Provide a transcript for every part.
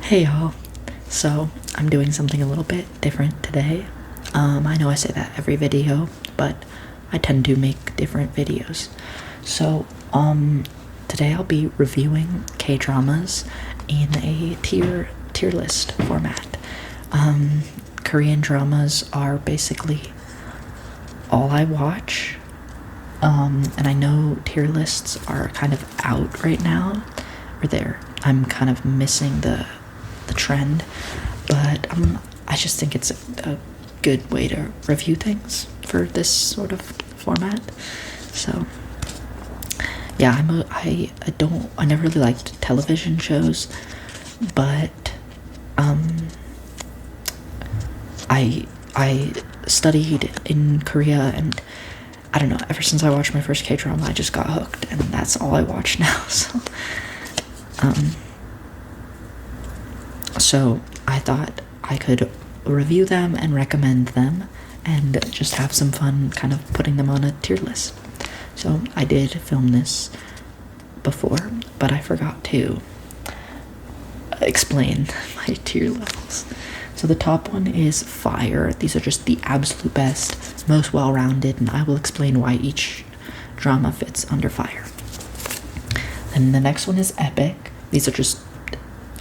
Hey y'all. So, I'm doing something a little bit different today. I know I say that every video, but I tend to make different videos. So, today I'll be reviewing K-dramas in a tier list format. Korean dramas are basically all I watch. And I know tier lists are kind of out right now, I'm kind of missing the trend, but I just think it's a good way to review things for this sort of format. So yeah, I never really liked television shows, but I studied in Korea, and I don't know, ever since I watched my first K-drama, I just got hooked, and that's all I watch now. So I thought I could review them and recommend them and just have some fun kind of putting them on a tier list. So I did film this before, but I forgot to explain my tier levels. So the top one is Fire. These are just the absolute best, most well-rounded, and I will explain why each drama fits under Fire. Then the next one is Epic. These are just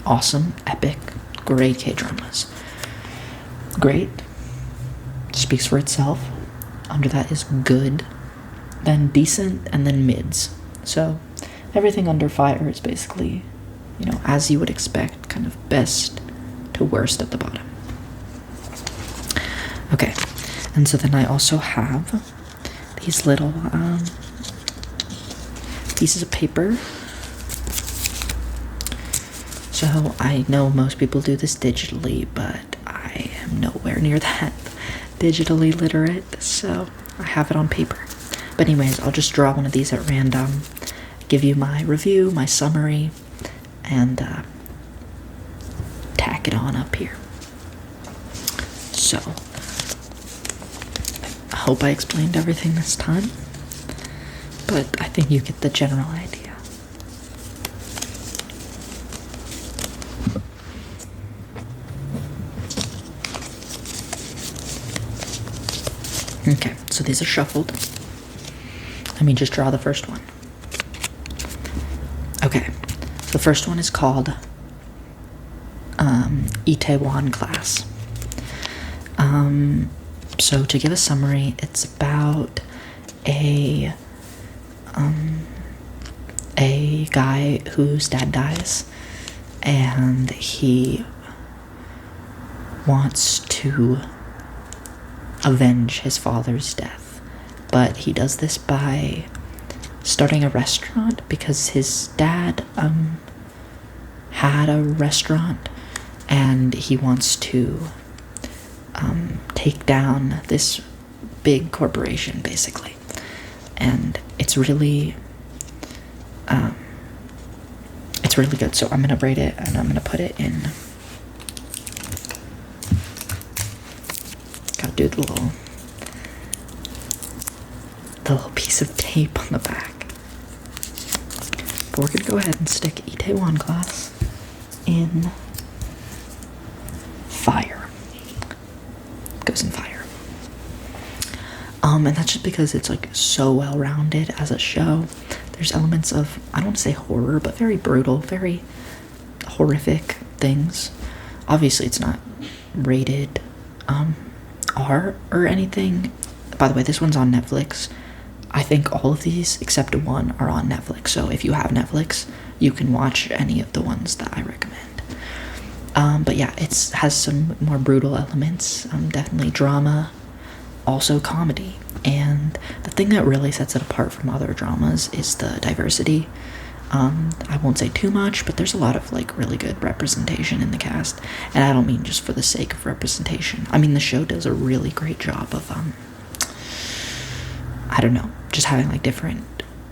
awesome, epic, great K-dramas. Great speaks for itself. Under that is Good, then Decent, and then Mids. So everything under Fire is basically, as you would expect, kind of best to worst at the bottom. Okay, and so then I also have these little pieces of paper. So I know most people do this digitally, but I am nowhere near that digitally literate, so I have it on paper. But anyways, I'll just draw one of these at random, give you my review, my summary, and tack it on up here. So, I hope I explained everything this time, but I think you get the general idea. Okay, so these are shuffled. Let me just draw the first one. Okay, the first one is called Ite-won class. So to give a summary, it's about a guy whose dad dies, and he wants to avenge his father's death, but he does this by starting a restaurant because his dad had a restaurant, and he wants to take down this big corporation basically. And it's really good. So I'm gonna rate it, and I'm gonna put it in, gotta do the little piece of tape on the back. But we're gonna go ahead and stick Ite-won class in Fire. It goes in Fire. And that's just because it's like so well-rounded as a show. There's elements of, I don't want to say horror, but very brutal, very horrific things. Obviously it's not rated R or anything. By the way, this one's on Netflix. I think all of these except one are on Netflix, so if you have Netflix, you can watch any of the ones that I recommend. But yeah, it has some more brutal elements, definitely drama, also comedy. And the thing that really sets it apart from other dramas is the diversity. I won't say too much, but there's a lot of like really good representation in the cast, and I don't mean just for the sake of representation. I mean, the show does a really great job of I don't know, just having like different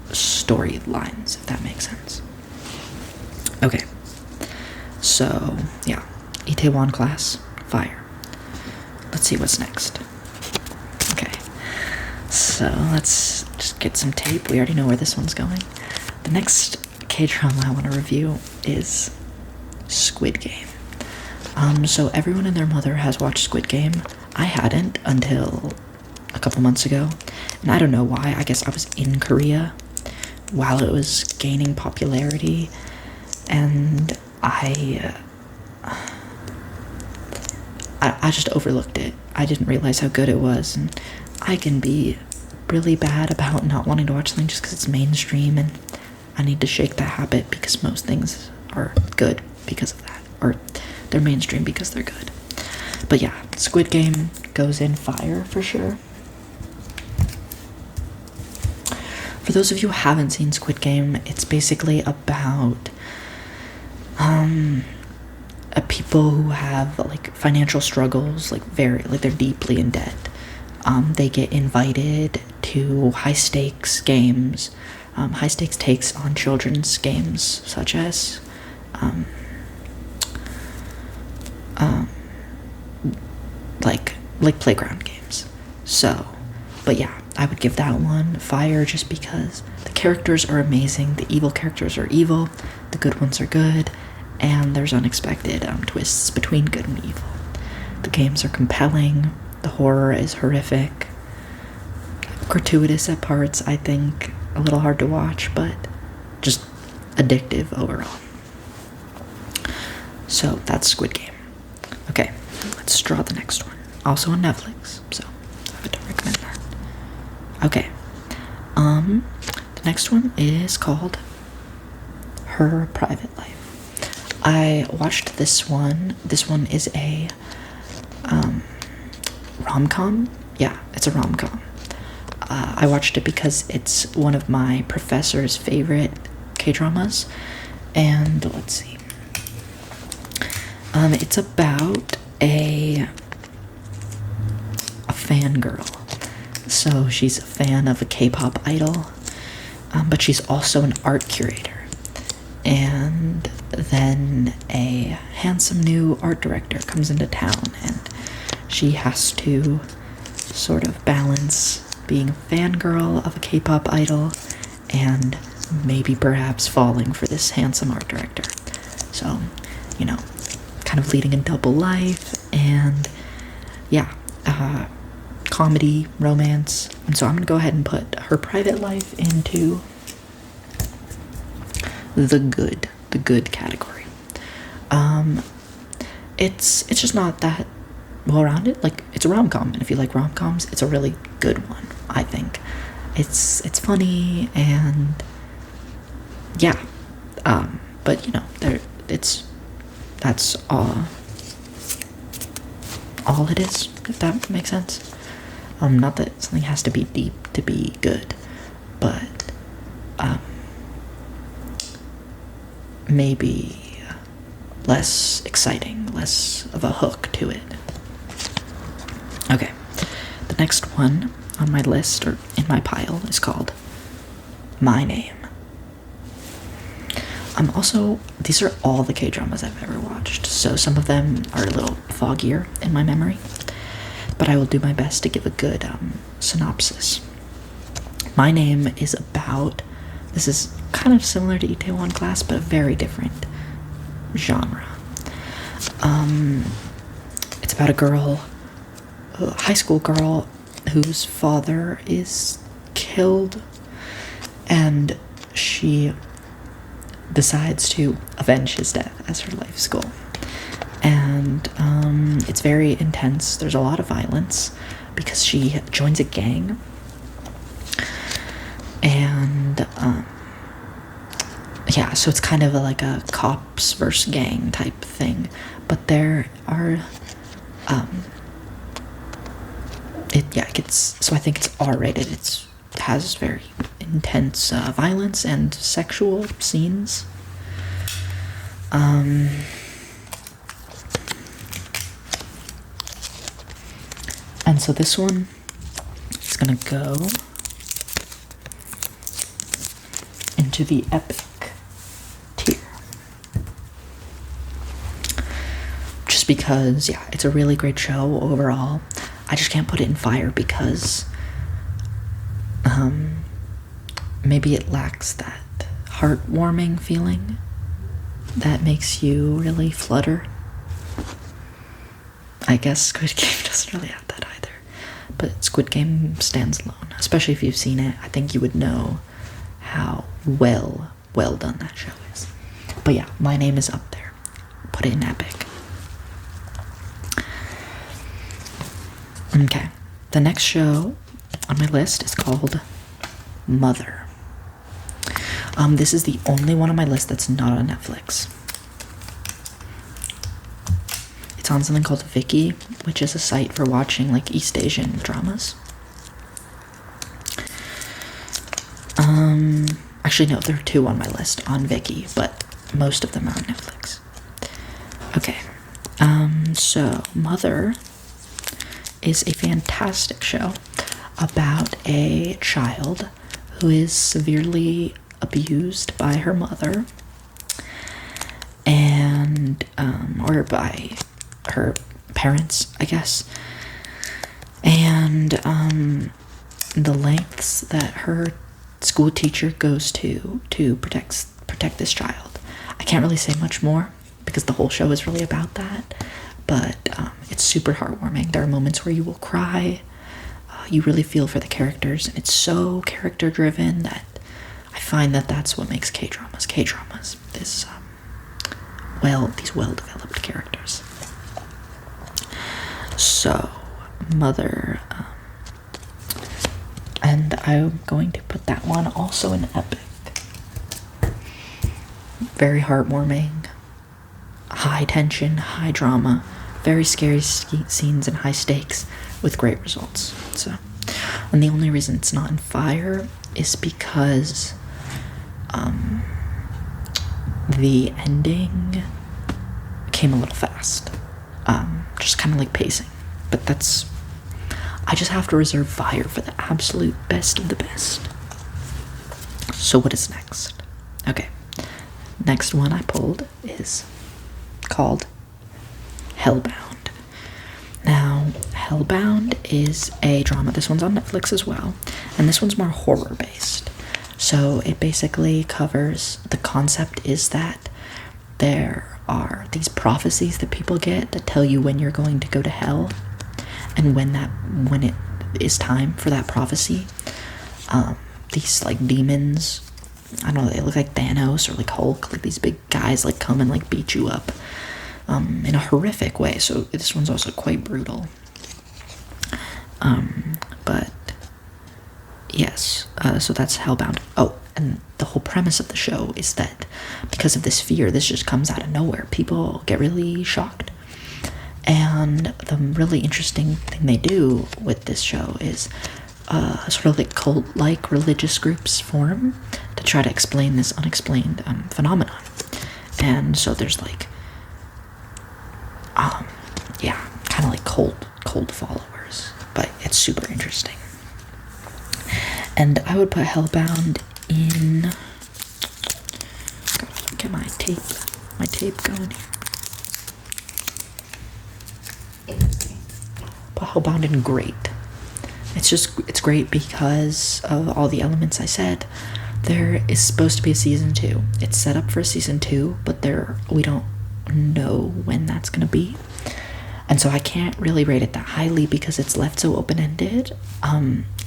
storylines, if that makes sense. Okay, so yeah, Ite-won class, Fire. Let's see what's next. Okay, so let's just get some tape. We already know where this one's going. The next K-drama I want to review is Squid Game. So everyone and their mother has watched Squid Game. I hadn't until a couple months ago, and I don't know why. I guess I was in Korea while it was gaining popularity, and I just overlooked it. I didn't realize how good it was, and I can be really bad about not wanting to watch something just because it's mainstream, and I need to shake that habit because most things are good because of that, or they're mainstream because they're good. But yeah, Squid Game goes in fire for sure. For those of you who haven't seen Squid Game, it's basically about people who have like financial struggles, like they're deeply in debt. They get invited to high stakes games, high stakes takes on children's games such as like playground games. So, but yeah, I would give that one fire just because the characters are amazing. The evil characters are evil, the good ones are good, and there's unexpected twists between good and evil. The games are compelling. The horror is horrific, gratuitous at parts, I think, a little hard to watch, but just addictive overall. So that's Squid Game. Okay, let's draw the next one. Also on Netflix, so I would recommend that. Okay, the next one is called Her Private Life. I watched this one. This one is a rom-com. Yeah, it's a rom-com. I watched it because it's one of my professor's favorite K-dramas, and let's see. It's about a fangirl. So she's a fan of a K-pop idol, but she's also an art curator. And then a handsome new art director comes into town, and she has to sort of balance being a fangirl of a K-pop idol and maybe perhaps falling for this handsome art director. So, you know, kind of leading a double life, and yeah, comedy, romance. And so I'm gonna go ahead and put Her Private Life into the good category. It's just not that well-rounded. Like, it's a rom-com, and if you like rom-coms, it's a really good one, I think. It's funny, and yeah, but you know, that's all it is, if that makes sense. Not that something has to be deep to be good, but maybe less exciting, less of a hook to it. Okay, the next one on my list, or in my pile, is called My Name. These are all the K-dramas I've ever watched, so some of them are a little foggier in my memory, but I will do my best to give a good synopsis. My Name is about, this is kind of similar to Ite-won Class, but a very different genre. It's about a girl, a high school girl, whose father is killed, and she decides to avenge his death as her life's goal. And it's very intense. There's a lot of violence because she joins a gang, and yeah, so it's kind of like a cops versus gang type thing, but there are so I think it's R-rated. It has very intense violence and sexual scenes. And so this one is gonna go into the epic tier. Just because, yeah, it's a really great show overall. I just can't put it in fire because maybe it lacks that heartwarming feeling that makes you really flutter. I guess Squid Game doesn't really have that either. But Squid Game stands alone. Especially if you've seen it, I think you would know how well done that show is. But yeah, My Name is up there. Put it in epic. Okay, the next show on my list is called Mother. This is the only one on my list that's not on Netflix. It's on something called Viki, which is a site for watching like East Asian dramas. Actually, no, there are 2 on my list on Viki, but most of them are on Netflix. Okay, so Mother is a fantastic show about a child who is severely abused by her mother and or by her parents, I guess, and the lengths that her school teacher goes to protect this child. I can't really say much more because the whole show is really about that, but it's super heartwarming. There are moments where you will cry. You really feel for the characters, and it's so character driven that I find that that's what makes K-dramas. K-dramas, these well-developed characters. So, Mother, and I'm going to put that one also in epic. Very heartwarming, high tension, high drama, very scary scenes and high stakes with great results. So, and the only reason it's not in Fire is because the ending came a little fast. Just kind of like pacing. But I just have to reserve Fire for the absolute best of the best. So what is next? Okay. Next one I pulled is called Hellbound. Now, Hellbound is a drama. This one's on Netflix as well. And this one's more horror based. So it basically covers, the concept is that there are these prophecies that people get that tell you when you're going to go to hell, and when it is time for that prophecy, these like demons, I don't know, they look like Thanos or like Hulk, like these big guys like come and like beat you up in a horrific way. So this one's also quite brutal. But yes, so that's Hellbound. Oh, and the whole premise of the show is that because of this fear, this just comes out of nowhere. People get really shocked. And the really interesting thing they do with this show is sort of like cult-like religious groups form to try to explain this unexplained phenomenon. And so there's like, kind of like cult followers, but it's super interesting. And I would put Hellbound in, gotta get my tape going here. Put Hellbound in great. It's great because of all the elements I said. There is supposed to be a season 2. It's set up for a season 2, but we don't know when that's gonna be. And so I can't really rate it that highly because it's left so open-ended.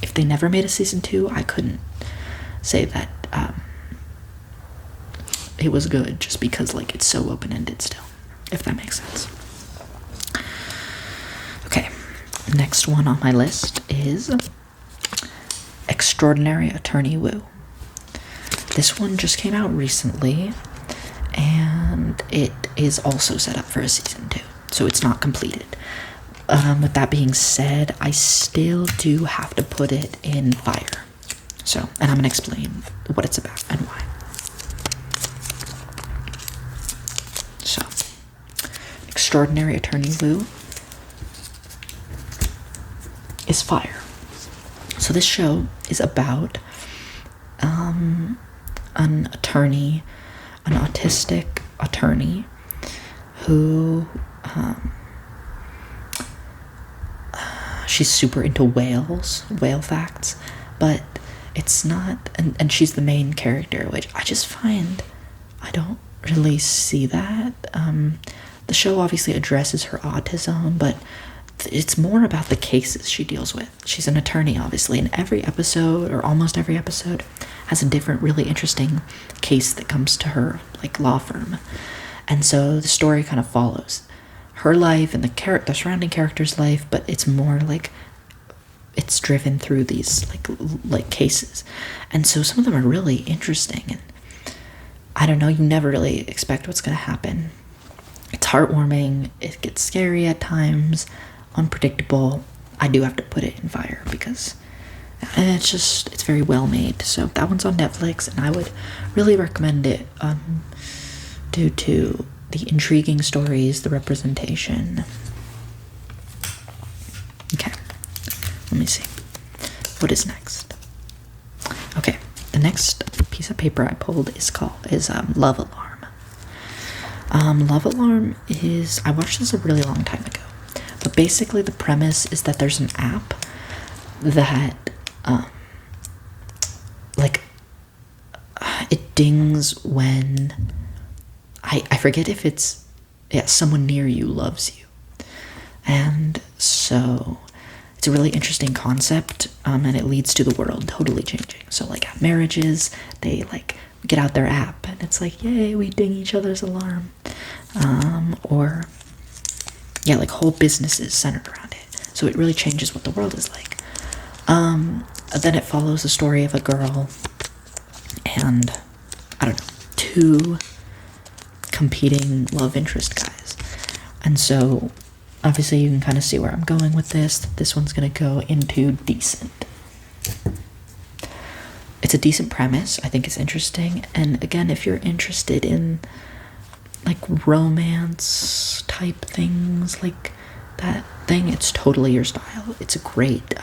If they never made a season 2, I couldn't say that it was good just because like it's so open-ended still, if that makes sense. Okay, next one on my list is Extraordinary Attorney Woo. This one just came out recently, and it is also set up for a season 2, so it's not completed. With that being said, I still do have to put it in Fire. So, and I'm gonna explain what it's about and why. So, Extraordinary Attorney Woo is Fire. So this show is about an attorney, an autistic attorney who she's super into whale facts, but it's not, and she's the main character, which I just find I don't really see that. The show obviously addresses her autism, but it's more about the cases she deals with. She's an attorney, obviously, and every episode, or almost every episode, has a different, really interesting case that comes to her, like, law firm. And so the story kind of follows her life and the surrounding character's life, but it's more like it's driven through these like cases. And so some of them are really interesting, and I don't know, you never really expect what's going to happen. It's heartwarming, it gets scary at times, unpredictable. I do have to put it in fire because it's very well made. So that one's on Netflix, and I would really recommend it due to the intriguing stories, the representation. Okay, let me see. What is next? Okay, the next piece of paper I pulled is Love Alarm. Love Alarm is, I watched this a really long time ago, but basically the premise is that there's an app that it dings when I forget if it's someone near you loves you. And so it's a really interesting concept, and it leads to the world totally changing. So like at marriages, they like get out their app and it's like, yay, we ding each other's alarm. Or like whole businesses centered around it. So it really changes what the world is like. Then it follows the story of a girl and, I don't know, 2 competing love interest guys. And so obviously you can kind of see where I'm going with this. This one's going to go into decent. It's a decent premise. I think it's interesting. And again, if you're interested in like romance type things, like that thing, it's totally your style. It's a great,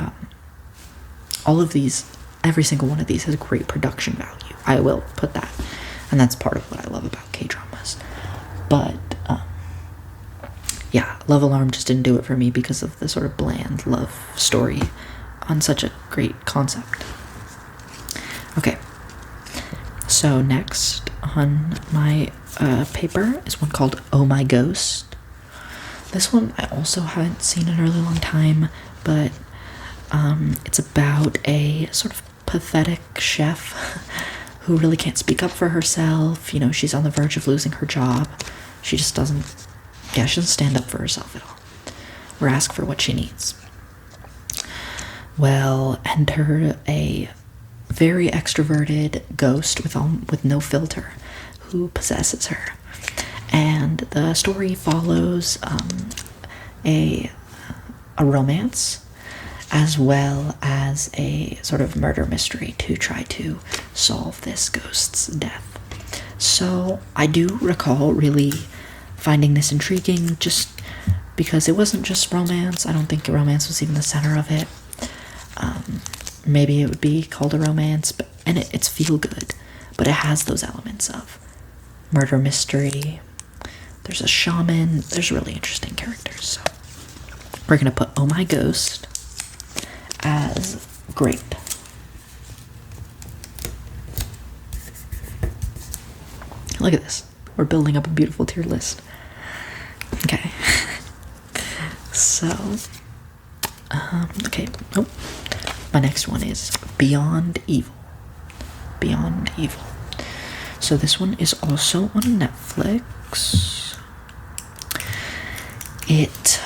every single one of these has a great production value. I will put that. And that's part of what I love about K-dramas. But, Love Alarm just didn't do it for me because of the sort of bland love story on such a great concept. Okay, so next on my paper is one called Oh My Ghost. This one I also haven't seen in a really long time, but it's about a sort of pathetic chef who really can't speak up for herself. You know, she's on the verge of losing her job. She just doesn't stand up for herself at all, or ask for what she needs. Well, enter a very extroverted ghost with no filter who possesses her. And the story follows a romance as well as a sort of murder mystery to try to solve this ghost's death. So I do recall really finding this intriguing just because it wasn't just romance. I don't think romance was even the center of it. Maybe it would be called a romance, and it's feel good, but it has those elements of murder mystery. There's a shaman. There's really interesting characters. So we're gonna put Oh My Ghost as great. Look at this. We're building up a beautiful tier list. Okay. So, okay. Oh, my next one is Beyond Evil. Beyond Evil. So this one is also on Netflix. It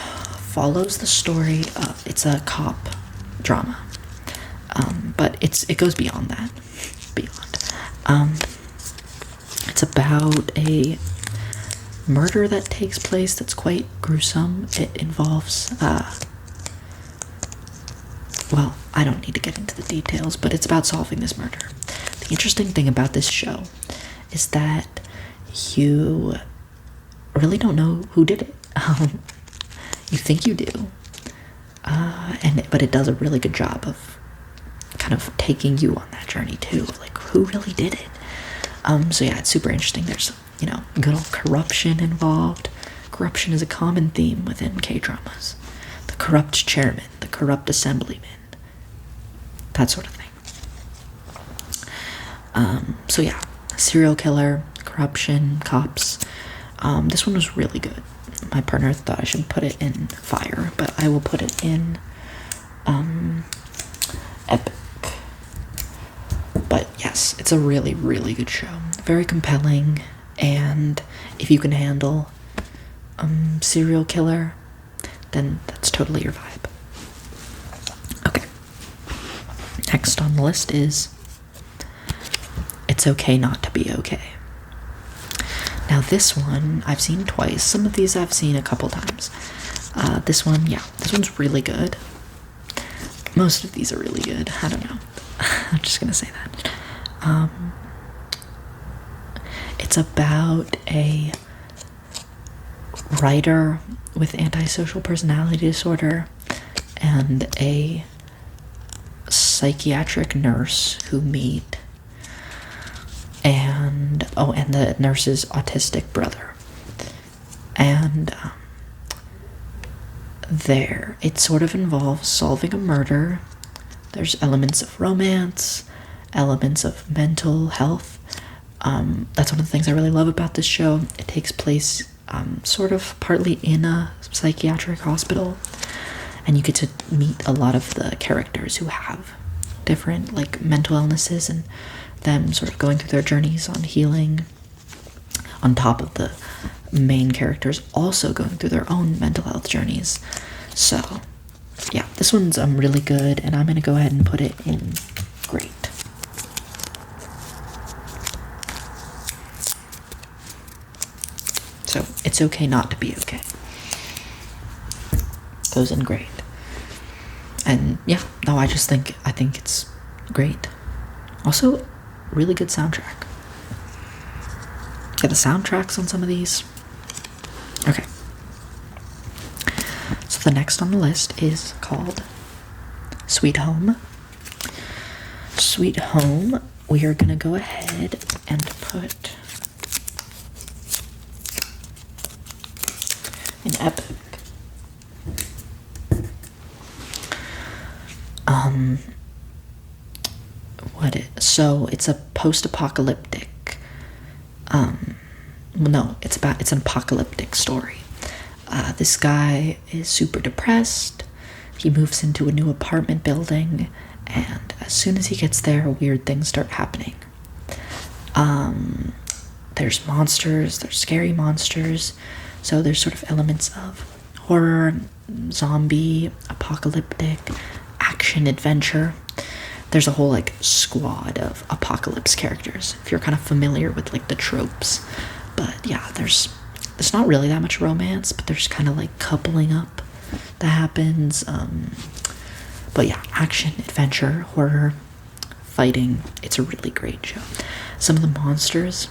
follows the story of, it's a cop drama, but it goes beyond that. It's about a murder that takes place that's quite gruesome. It involves, well, I don't need to get into the details, but it's about solving this murder. The interesting thing about this show is that you really don't know who did it. You think you do, but it does a really good job of kind of taking you on that journey too. Like, who really did it? So yeah, it's super interesting. There's, good old corruption involved. Corruption is a common theme within K-dramas. The corrupt chairman, the corrupt assemblyman, that sort of thing. So yeah, serial killer, corruption, cops. This one was really good. My partner thought I should put it in fire, but I will put it in epic. But yes, it's a really, really good show. Very compelling, and if you can handle serial killer, then that's totally your vibe. Okay. Next on the list is It's Okay Not to Be Okay. Now this one I've seen twice. Some of these I've seen a couple times. This one's really good. Most of these are really good. I don't know. I'm just gonna say that. It's about a writer with antisocial personality disorder and a psychiatric nurse who meet, and the nurse's autistic brother. And it sort of involves solving a murder. There's elements of romance, elements of mental health. That's one of the things I really love about this show. It takes place sort of partly in a psychiatric hospital, and you get to meet a lot of the characters who have different like mental illnesses, and them sort of going through their journeys on healing, on top of the main characters also going through their own mental health journeys. So yeah, this one's really good, and I'm gonna go ahead and put it in great. So It's Okay Not to Be Okay goes in great. And yeah, no, I think it's great. Also, really good soundtrack. Yeah, the soundtracks on some of these. Okay. So the next on the list is called Sweet Home. Sweet Home, we are gonna go ahead and put in epic. So it's a post-apocalyptic, it's an apocalyptic story. This guy is super depressed. He moves into a new apartment building, and as soon as he gets there, weird things start happening. There's monsters, there's scary monsters, so there's sort of elements of horror, zombie, apocalyptic, action, adventure. There's a whole like squad of apocalypse characters, if you're kind of familiar with like the tropes. But yeah, there's not really that much romance, but there's kind of like coupling up that happens. But yeah, action, adventure, horror, fighting. It's a really great show. Some of the monsters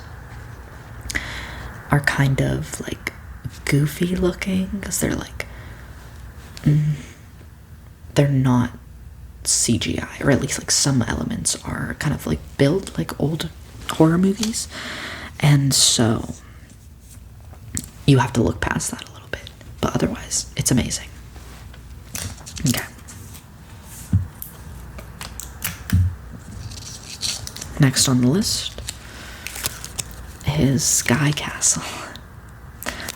are kind of like goofy looking because they're like they're not CGI, or at least like some elements are kind of like built like old horror movies, and so you have to look past that a little bit, but otherwise it's amazing. Okay, next on the list is Sky Castle.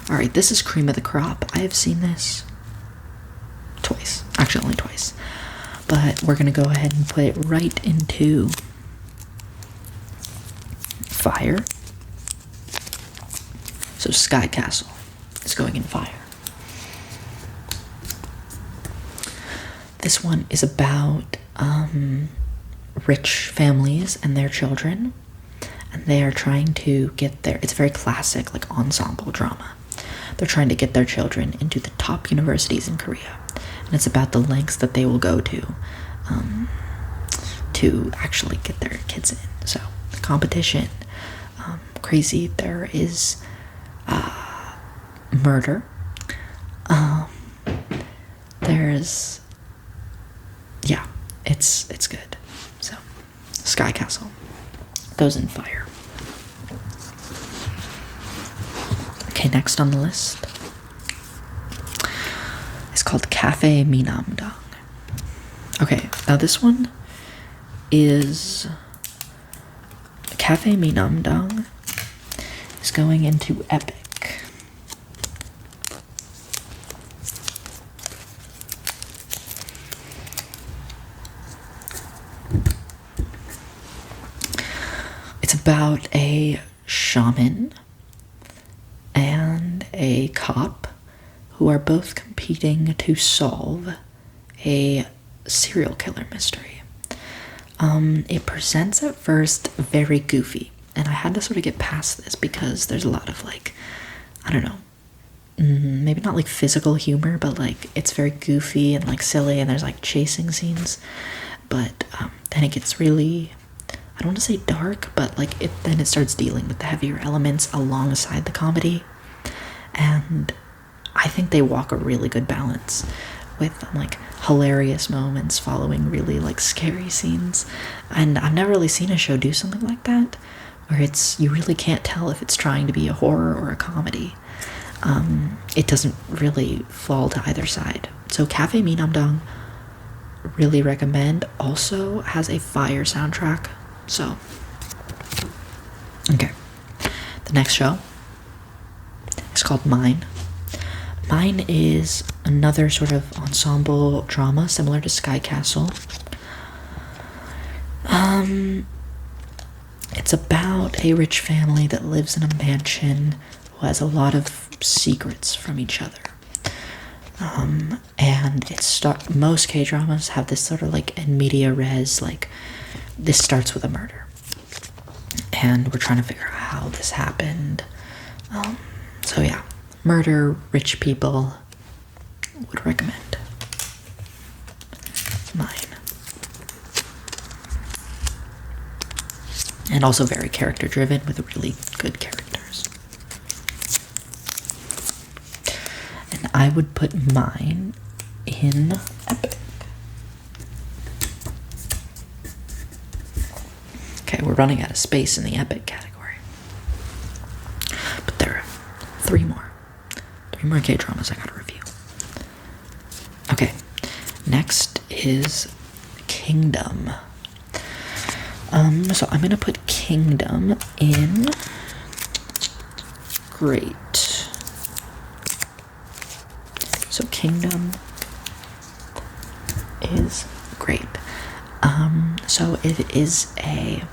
All right, this is cream of the crop. I have seen this twice, actually only twice, but we're gonna go ahead and put it right into fire. So Sky Castle is going in fire. This one is about rich families and their children, and they are trying to get it's a very classic like ensemble drama. They're trying to get their children into the top universities in Korea, and it's about the lengths that they will go to actually get their kids in. So the competition, crazy. There is murder. There's it's good. So Sky Castle goes in fire. Okay, next on the list is called Cafe Minamdong. Okay, now this one is Cafe Minamdong is going into epic. about a shaman and a cop who are both competing to solve a serial killer mystery. It presents at first very goofy, and I had to sort of get past this because there's a lot of like, I don't know, maybe not like physical humor, but like it's very goofy and like silly, and there's like chasing scenes. But then it gets really, I don't want to say dark, but like then it starts dealing with the heavier elements alongside the comedy, and I think they walk a really good balance with like hilarious moments following really like scary scenes. And I've never really seen a show do something like that, where you really can't tell if it's trying to be a horror or a comedy. It doesn't really fall to either side. So Cafe Minamdong, really recommend. Also has a fire soundtrack. So, okay. The next show is called Mine. Mine is another sort of ensemble drama similar to Sky Castle. It's about a rich family that lives in a mansion who has a lot of secrets from each other. And most K-dramas have this sort of like in media res, like this starts with a murder. And we're trying to figure out how this happened. So yeah, murder, rich people, would recommend. Mine. And also very character driven with really good characters. And I would put Mine in Epic. Okay, we're running out of space in the Epic category. But there are three more K-dramas I gotta review. Okay, next is Kingdom. So I'm gonna put Kingdom in great. So Kingdom is great. So it is a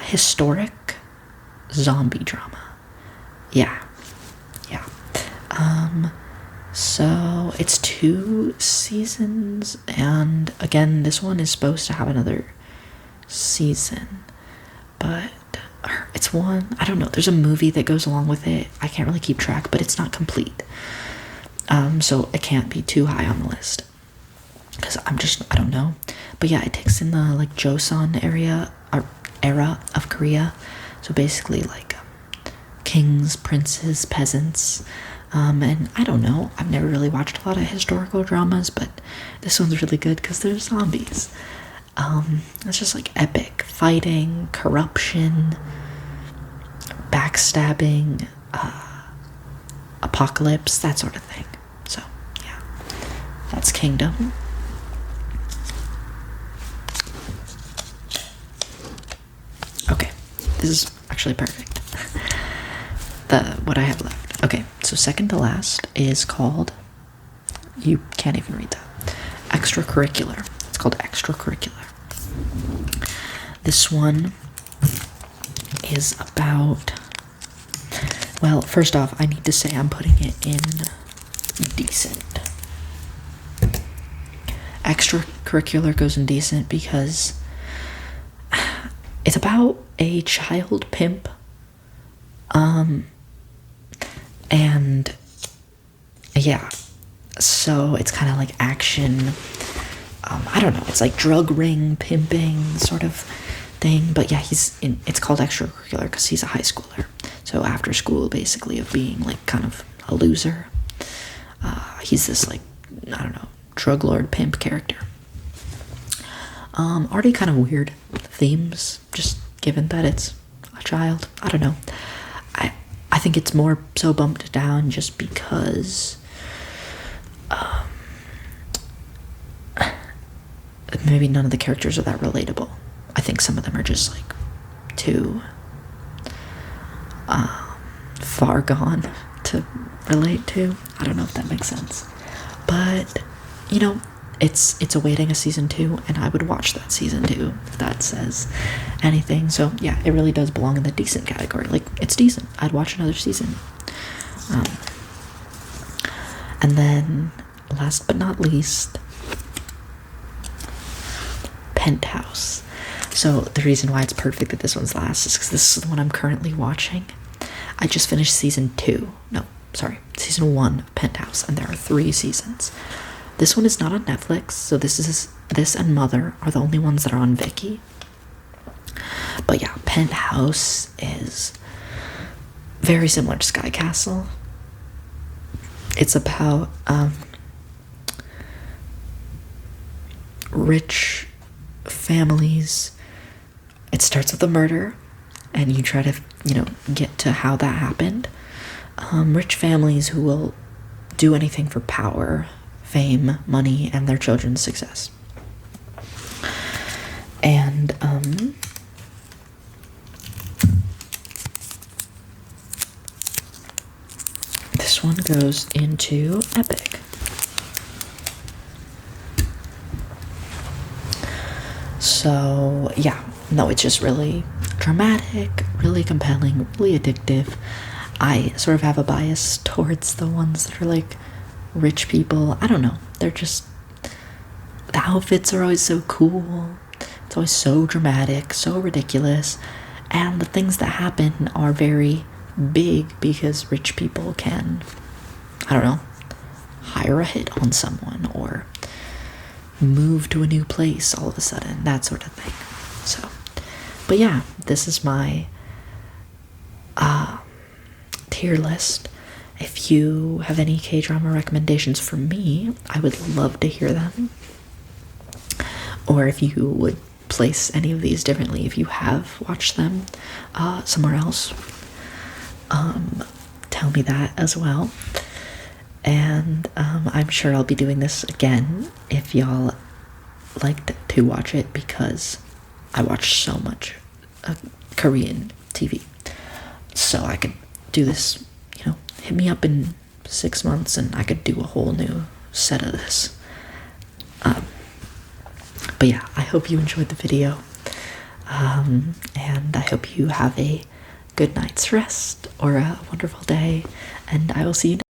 historic zombie drama. Yeah. So it's 2 seasons, and again, this one is supposed to have another season, but it's one, I don't know, there's a movie that goes along with it. I can't really keep track, but it's not complete. So it can't be too high on the list, because I don't know. But yeah, it takes in the like Joseon era of Korea. So basically like kings, princes, peasants. And I don't know, I've never really watched a lot of historical dramas, but this one's really good because there's zombies. It's just like epic fighting, corruption, backstabbing, apocalypse, that sort of thing. So yeah, that's Kingdom. Okay, this is actually perfect. What I have left. Okay, so second to last is called, you can't even read that, Extracurricular. It's called Extracurricular. This one is about, well, first off, I need to say I'm putting it in decent. Extracurricular goes in decent because it's about a child pimp. And yeah, so it's kind of like action. I don't know, it's like drug ring pimping sort of thing, but yeah, it's called extracurricular because he's a high schooler. So after school, basically, of being like kind of a loser, he's this like, I don't know, drug lord pimp character. Already kind of weird themes, just given that it's a child. I don't know. I think it's more so bumped down just because maybe none of the characters are that relatable. I think some of them are just like too far gone to relate to. I don't know if that makes sense. But, you know, it's awaiting a season 2, and I would watch that season 2 if that says anything. So yeah, it really does belong in the decent category. Like, it's decent. I'd watch another season. And then last but not least, Penthouse. So the reason why it's perfect that this one's last is because this is the one I'm currently watching. I just finished season 1 of Penthouse, and there are 3 seasons. This one is not on Netflix, so this and Mother are the only ones that are on Viki. But yeah, Penthouse is very similar to Sky Castle. It's about rich families. It starts with a murder, and you try to, get to how that happened. Rich families who will do anything for power, fame, money, and their children's success. And this one goes into epic. So yeah, no, it's just really dramatic, really compelling, really addictive. I sort of have a bias towards the ones that are like rich people. I don't know, they're just, the outfits are always so cool. It's always so dramatic, so ridiculous, and the things that happen are very big because rich people can, I don't know, hire a hit on someone or move to a new place all of a sudden, that sort of thing. So, but yeah, this is my tier list. If you have any K-drama recommendations for me, I would love to hear them. Or if you would place any of these differently, if you have watched them somewhere else, tell me that as well. And I'm sure I'll be doing this again if y'all liked to watch it, because I watch so much Korean TV. So I could do this, hit me up in 6 months and I could do a whole new set of this. But yeah, I hope you enjoyed the video. And I hope you have a good night's rest or a wonderful day. And I will see you next time.